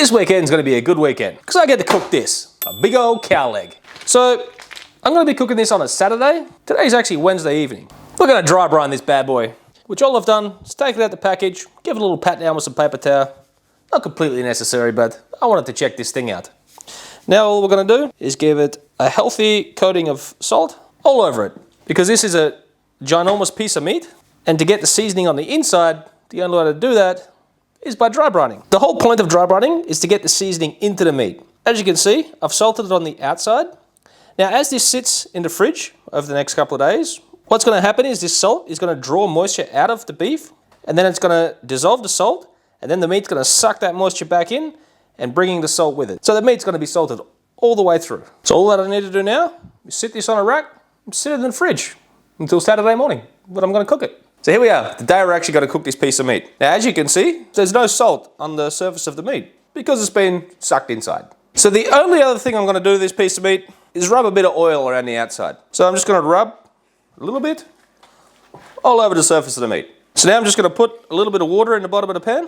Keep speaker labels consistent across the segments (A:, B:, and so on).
A: This weekend's gonna be a good weekend because I get to cook this, a big old cow leg. So I'm gonna be cooking this on a Saturday. Today's actually Wednesday evening. We're gonna dry brine this bad boy, which all I've done is take it out the package, give it a little pat down with some paper towel. Not completely necessary, but I wanted to check this thing out. Now all we're gonna do is give it a healthy coating of salt all over it, because this is a ginormous piece of meat, and to get the seasoning on the inside, the only way to do that is by dry brining. The whole point of dry brining is to get the seasoning into the meat. As you can see, I've salted it on the outside. Now as this sits in the fridge over the next couple of days, what's going to happen is this salt is going to draw moisture out of the beef, and then it's going to dissolve the salt, and then the meat's going to suck that moisture back in and bringing the salt with it. So the meat's going to be salted all the way through. So all that I need to do now is sit this on a rack and sit it in the fridge until Saturday morning when I'm going to cook it. So here we are, the day we're actually going to cook this piece of meat. Now as you can see, there's no salt on the surface of the meat because it's been sucked inside. So the only other thing I'm going to do to this piece of meat is rub a bit of oil around the outside. So I'm just going to rub a little bit all over the surface of the meat. So now I'm just going to put a little bit of water in the bottom of the pan,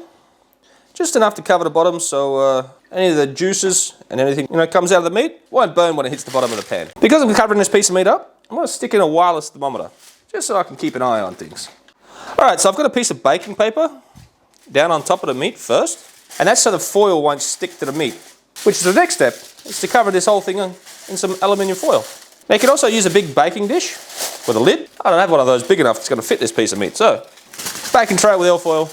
A: just enough to cover the bottom so any of the juices and anything comes out of the meat won't burn when it hits the bottom of the pan. Because I'm covering this piece of meat up, I'm going to stick in a wireless thermometer just so I can keep an eye on things. Alright, so I've got a piece of baking paper down on top of the meat first, and that's so the foil won't stick to the meat, which is the next step, is to cover this whole thing in some aluminium foil. Now you can also use a big baking dish with a lid. I don't have one of those big enough that's going to fit this piece of meat, so baking tray with alfoil,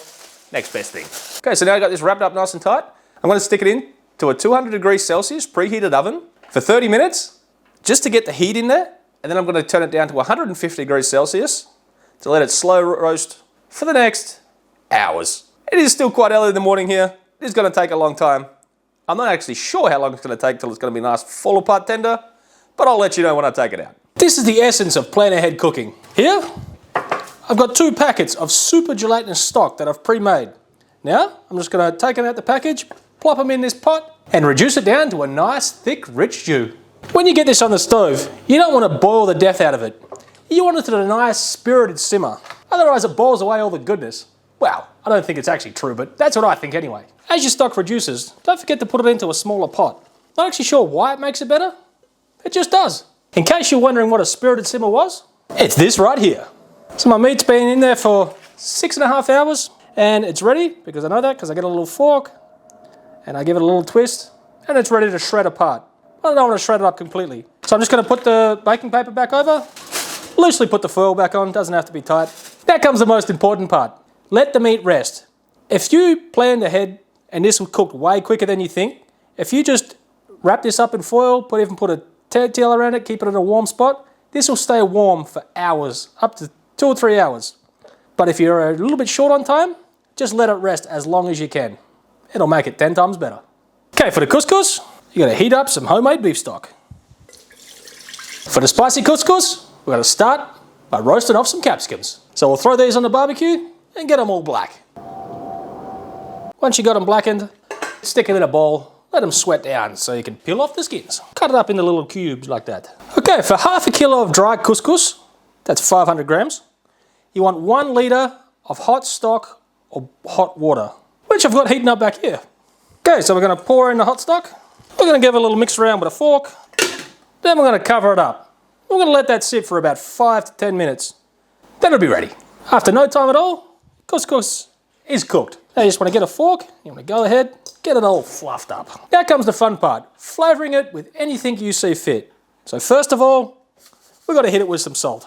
A: next best thing. Okay, so now I've got this wrapped up nice and tight. I'm going to stick it in to a 200 degrees Celsius preheated oven for 30 minutes just to get the heat in there, and then I'm going to turn it down to 150 degrees Celsius to let it slow roast for the next hours. It is still quite early in the morning here. It is going to take a long time. I'm not actually sure how long it's going to take till it's going to be nice fall apart tender, but I'll let you know when I take it out. This is the essence of plan ahead cooking. Here, I've got 2 packets of super gelatinous stock that I've pre-made. Now, I'm just going to take them out the package, plop them in this pot, and reduce it down to a nice, thick, rich stew. When you get this on the stove, you don't want to boil the death out of it. You want it to a nice, spirited simmer. Otherwise it boils away all the goodness. Well, I don't think it's actually true, but that's what I think anyway. As your stock reduces, don't forget to put it into a smaller pot. Not actually sure why it makes it better. It just does. In case you're wondering what a spirited simmer was, it's this right here. So my meat's been in there for 6.5 hours, and it's ready, because I know that, because I get a little fork, and I give it a little twist, and it's ready to shred apart. I don't want to shred it up completely. So I'm just going to put the baking paper back over, loosely put the foil back on, doesn't have to be tight. Now comes the most important part. Let the meat rest. If you planned ahead and this was cooked way quicker than you think, if you just wrap this up in foil, even put a towel around it, keep it in a warm spot, this will stay warm for hours, up to 2 or 3 hours. But if you're a little bit short on time, just let it rest as long as you can. It'll make it 10 times better. Okay, for the couscous, you're going to heat up some homemade beef stock. For the spicy couscous, we're going to start by roasting off some capsicums. So we'll throw these on the barbecue and get them all black. Once you got them blackened, stick them in a bowl, let them sweat down so you can peel off the skins. Cut it up into little cubes like that. Okay, for half a kilo of dry couscous, that's 500 grams, you want 1 litre of hot stock or hot water, which I've got heating up back here. Okay, so we're going to pour in the hot stock. We're going to give it a little mix around with a fork. Then we're going to cover it up. We're going to let that sit for about 5 to 10 minutes. Then it'll be ready. After no time at all, couscous is cooked. Now you just want to get a fork, you want to go ahead, get it all fluffed up. Now comes the fun part, flavouring it with anything you see fit. So first of all, we've got to hit it with some salt.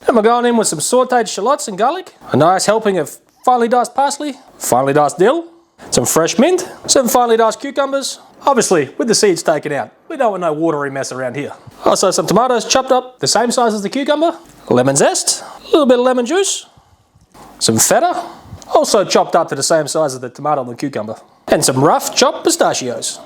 A: Then we're going in with some sautéed shallots and garlic, a nice helping of finely diced parsley, finely diced dill, some fresh mint, some finely diced cucumbers, obviously with the seeds taken out. We don't want no watery mess around here. Also some tomatoes chopped up the same size as the cucumber, lemon zest, a little bit of lemon juice, some feta, also chopped up to the same size as the tomato and the cucumber, and some rough chopped pistachios.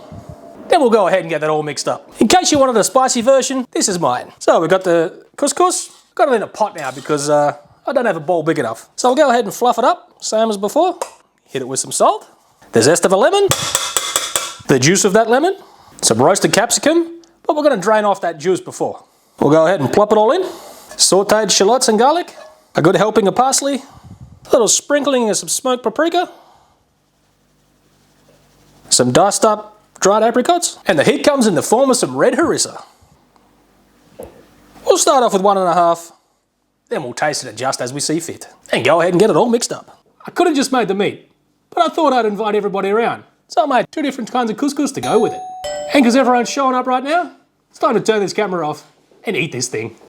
A: Then we'll go ahead and get that all mixed up. In case you wanted a spicy version, this is mine. So we've got the couscous, got it in a pot now because I don't have a bowl big enough. So we'll go ahead and fluff it up, same as before. Hit it with some salt, the zest of a lemon, the juice of that lemon, some roasted capsicum, but we're going to drain off that juice before. We'll go ahead and plop it all in. Sautéed shallots and garlic, a good helping of parsley, a little sprinkling of some smoked paprika, some diced up dried apricots, and the heat comes in the form of some red harissa. We'll start off with 1.5, then we'll taste it just as we see fit, and go ahead and get it all mixed up. I could have just made the meat, but I thought I'd invite everybody around, so I made 2 different kinds of couscous to go with it. And because everyone's showing up right now, it's time to turn this camera off and eat this thing.